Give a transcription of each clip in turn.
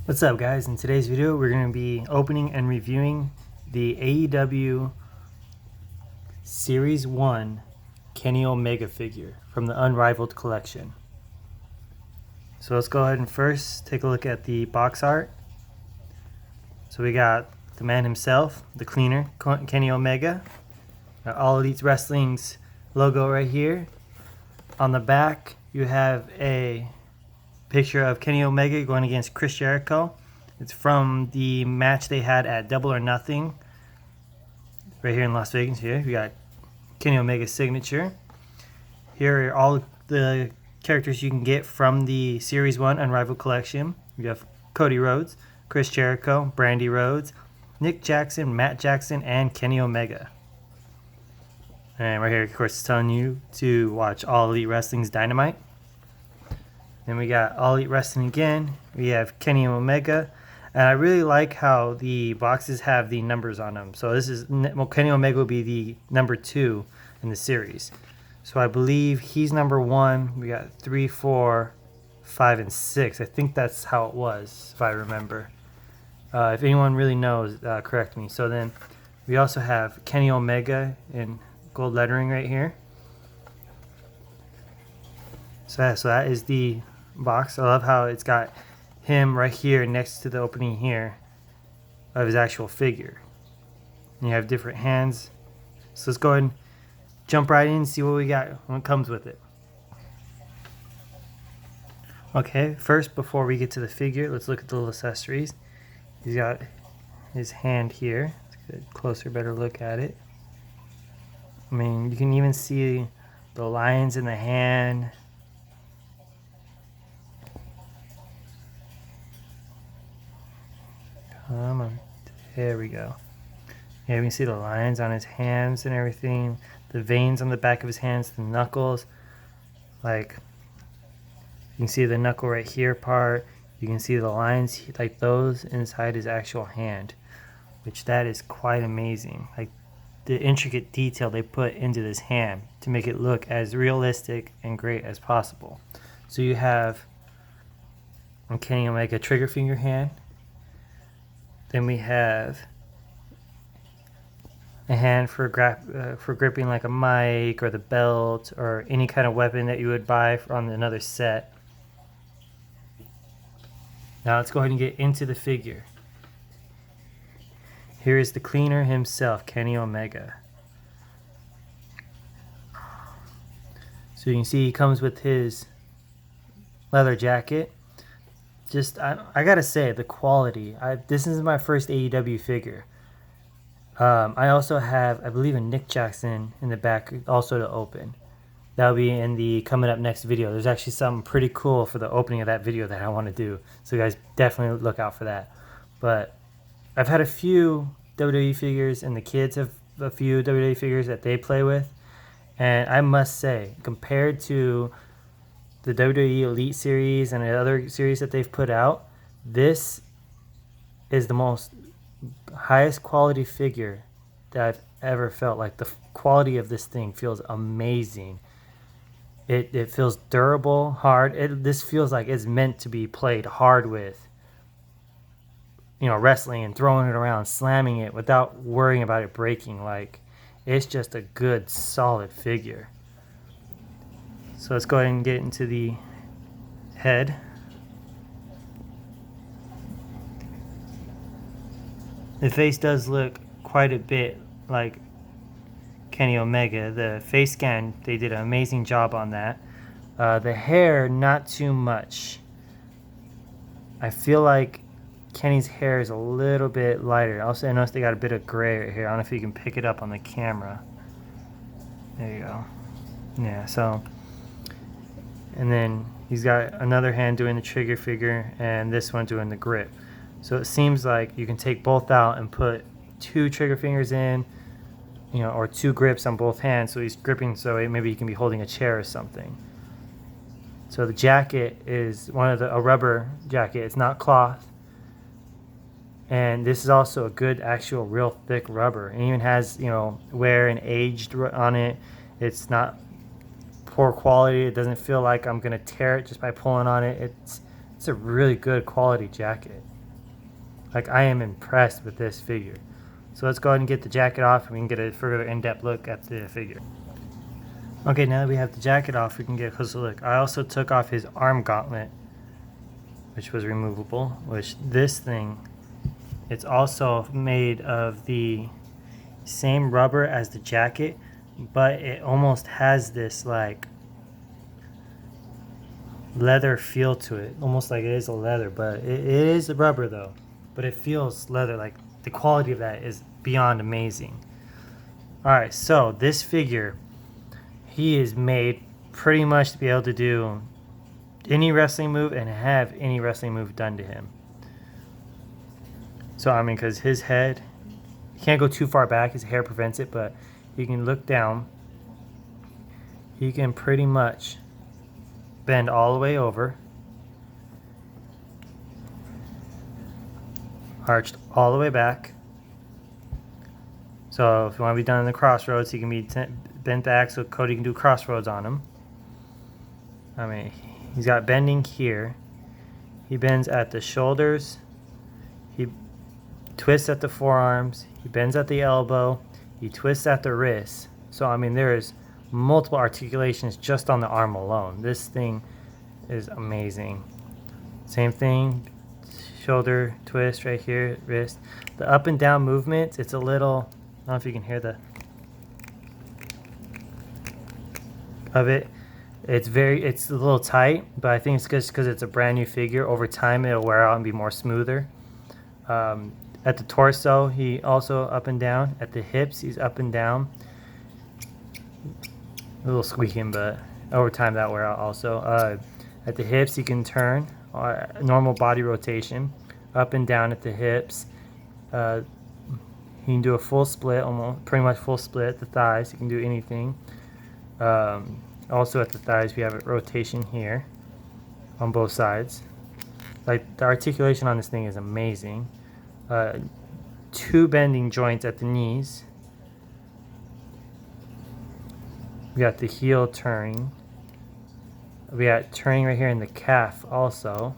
What's up, guys? In today's video we're going to be opening and reviewing the AEW Series 1 Kenny Omega figure from the Unrivaled collection. So let's go ahead and first take a look at the box art. So we got the man himself, the cleaner, Kenny Omega. Got All Elite Wrestling's logo right here. On the back you have a picture of Kenny Omega going against Chris Jericho. It's from the match they had at Double or Nothing right here in Las Vegas. Here we got Kenny Omega's signature. Here are all the characters you can get from the Series 1 Unrivaled collection. We have Cody Rhodes, Chris Jericho, Brandy Rhodes, Nick Jackson, Matt Jackson, and Kenny Omega. And right here, of course, it's telling you to watch All Elite Wrestling's Dynamite. Then we got All Elite Wrestling again. We have Kenny Omega. And I really like how the boxes have the numbers on them. So this is, well, Kenny Omega will be the number 2 in the series. So I believe he's number 1. We got 3, 4, 5, and 6. I think that's how it was, if I remember. If anyone really knows, correct me. So then we also have Kenny Omega in gold lettering right here. So that is the box. I love how it's got him right here next to the opening here of his actual figure. And you have different hands. So let's go ahead and jump right in and see what we got when it comes with it. Okay, first before we get to the figure, let's look at the little accessories. He's got his hand here. Let's get a closer, better look at it. I mean, you can even see the lines in the hand. Come on. There we go. Yeah, you can see the lines on his hands and everything. The veins on the back of his hands, the knuckles. Like, you can see the knuckle right here part. You can see the lines like those inside his actual hand, which that is quite amazing. Like the intricate detail they put into this hand to make it look as realistic and great as possible. So you have on Kenny Omega trigger finger hand. Then we have a hand for gripping like a mic or the belt or any kind of weapon that you would buy on another set. Now let's go ahead and get into the figure. Here is the cleaner himself, Kenny Omega. So you can see he comes with his leather jacket. Just, I gotta say, the quality. This is my first AEW figure. I also have, I believe, a Nick Jackson in the back also to open. That'll be in the coming up next video. There's actually something pretty cool for the opening of that video that I want to do. So you guys definitely look out for that. But I've had a few WWE figures, and the kids have a few WWE figures that they play with. And I must say, compared to the WWE Elite series and the other series that they've put out, this is the most highest quality figure that I've ever felt. Like the quality of this thing feels amazing. It feels durable, hard. This feels like it's meant to be played hard with. You know, wrestling and throwing it around, slamming it without worrying about it breaking. Like, it's just a good, solid figure. So let's go ahead and get into the head. The face does look quite a bit like Kenny Omega. The face scan, they did an amazing job on that. The hair, not too much. I feel like Kenny's hair is a little bit lighter. Also, I noticed they got a bit of gray right here. I don't know if you can pick it up on the camera. There you go. Yeah, so... And then he's got another hand doing the trigger figure and this one doing the grip. So it seems like you can take both out and put 2 trigger fingers in, you know, or 2 grips on both hands. So he's gripping, so maybe he can be holding a chair or something. So the jacket is a rubber jacket. It's not cloth. And this is also a good, actual, real thick rubber. And even has, you know, wear and aged on it. It's not poor quality. It doesn't feel like I'm gonna tear it just by pulling on it. It's a really good quality jacket. Like, I am impressed with this figure. So let's go ahead and get the jacket off and we can get a further in-depth look at the figure. Okay, now that we have the jacket off, we can get a closer look. I also took off his arm gauntlet, which was removable, which this thing, it's also made of the same rubber as the jacket, but it almost has this like leather feel to it, almost like it is a leather, but it is a rubber though, but it feels leather. Like, the quality of that is beyond amazing. All right, so this figure, he is made pretty much to be able to do any wrestling move and have any wrestling move done to him. So I mean, because his head, he can't go too far back, his hair prevents it, but he can look down, he can pretty much bend all the way over, arched all the way back. So if you want to be done in the crossroads, he can be bent back so Cody can do crossroads on him. I mean, he's got bending here. He bends at the shoulders. He twists at the forearms. He bends at the elbow. He twists at the wrist. So I mean, there is multiple articulations just on the arm alone. This thing is amazing. Same thing, shoulder twist right here, wrist. The up and down movements, it's a little, I don't know if you can hear the of it. It's a little tight, but I think it's just because it's a brand new figure. Over time, it'll wear out and be more smoother. At the torso, he also up and down. At the hips, he's up and down. A little squeaking, but over time that wear out also. At the hips, he can turn, normal body rotation, up and down at the hips. He can do a full split, almost pretty much full split at the thighs. He can do anything. Also at the thighs, we have a rotation here on both sides. Like, the articulation on this thing is amazing. 2 bending joints at the knees. We got the heel turning. We got turning right here in the calf also.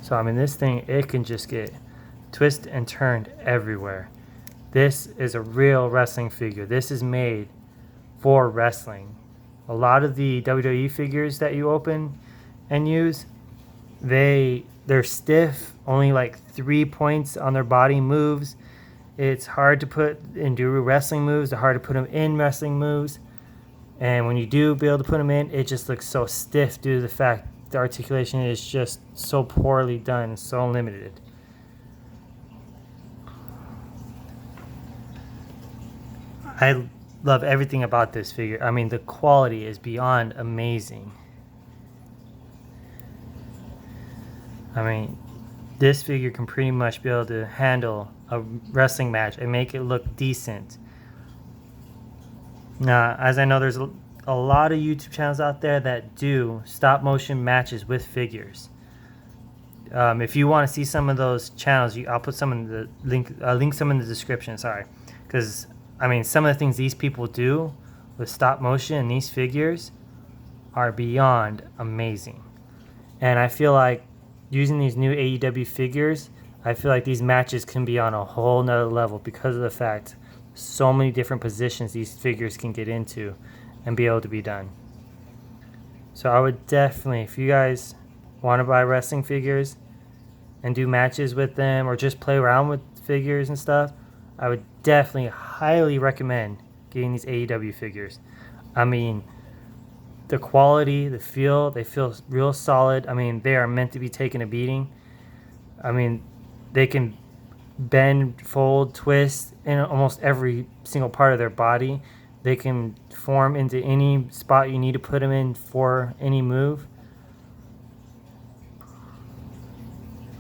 So I mean, this thing, it can just get twisted and turned everywhere. This is a real wrestling figure. This is made for wrestling. A lot of the WWE figures that you open and use, they're stiff, only like 3 points on their body moves. It's hard to put in do wrestling moves. They're hard to put them in wrestling moves. And when you do be able to put them in, it just looks so stiff due to the fact the articulation is just so poorly done and so limited. I love everything about this figure. I mean, the quality is beyond amazing. I mean, this figure can pretty much be able to handle a wrestling match and make it look decent. Now, as I know, there's a lot of YouTube channels out there that do stop motion matches with figures. If you want to see some of those channels, I'll put some in the link some in the description. Sorry, because I mean, some of the things these people do with stop motion and these figures are beyond amazing. And I feel like using these new AEW figures, I feel like these matches can be on a whole nother level because of the fact so many different positions these figures can get into and be able to be done. So I would definitely, if you guys want to buy wrestling figures and do matches with them or just play around with figures and stuff, I would definitely highly recommend getting these AEW figures. I mean, the quality, the feel, they feel real solid. I mean, they are meant to be taking a beating. I mean, they can bend, fold, twist in almost every single part of their body. They can form into any spot you need to put them in for any move.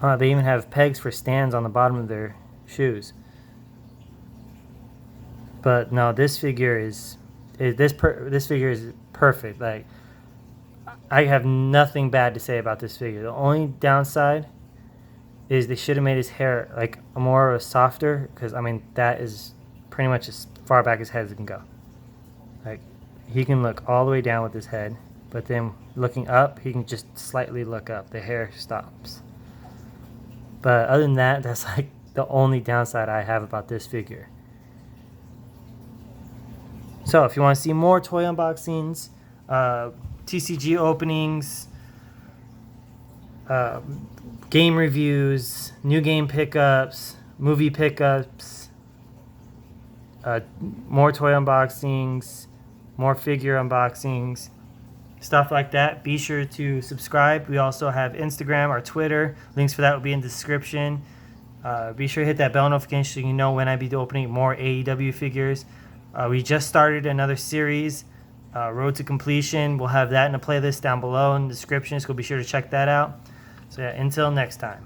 They even have pegs for stands on the bottom of their shoes. But no, this figure is perfect. Like, I have nothing bad to say about this figure. The only downside is they should have made his hair like more of a softer, because I mean, that is pretty much as far back as heads can go. Like, he can look all the way down with his head, but then looking up, he can just slightly look up. The hair stops. But other than that, that's like the only downside I have about this figure. So if you want to see more toy unboxings, TCG openings, game reviews, new game pickups, movie pickups, more toy unboxings, more figure unboxings, stuff like that, be sure to subscribe. We also have Instagram or Twitter. Links for that will be in the description. Be sure to hit that bell notification so you know when I be opening more AEW figures. We just started another series, Road to Completion. We'll have that in a playlist down below in the description, so be sure to check that out. So yeah, until next time.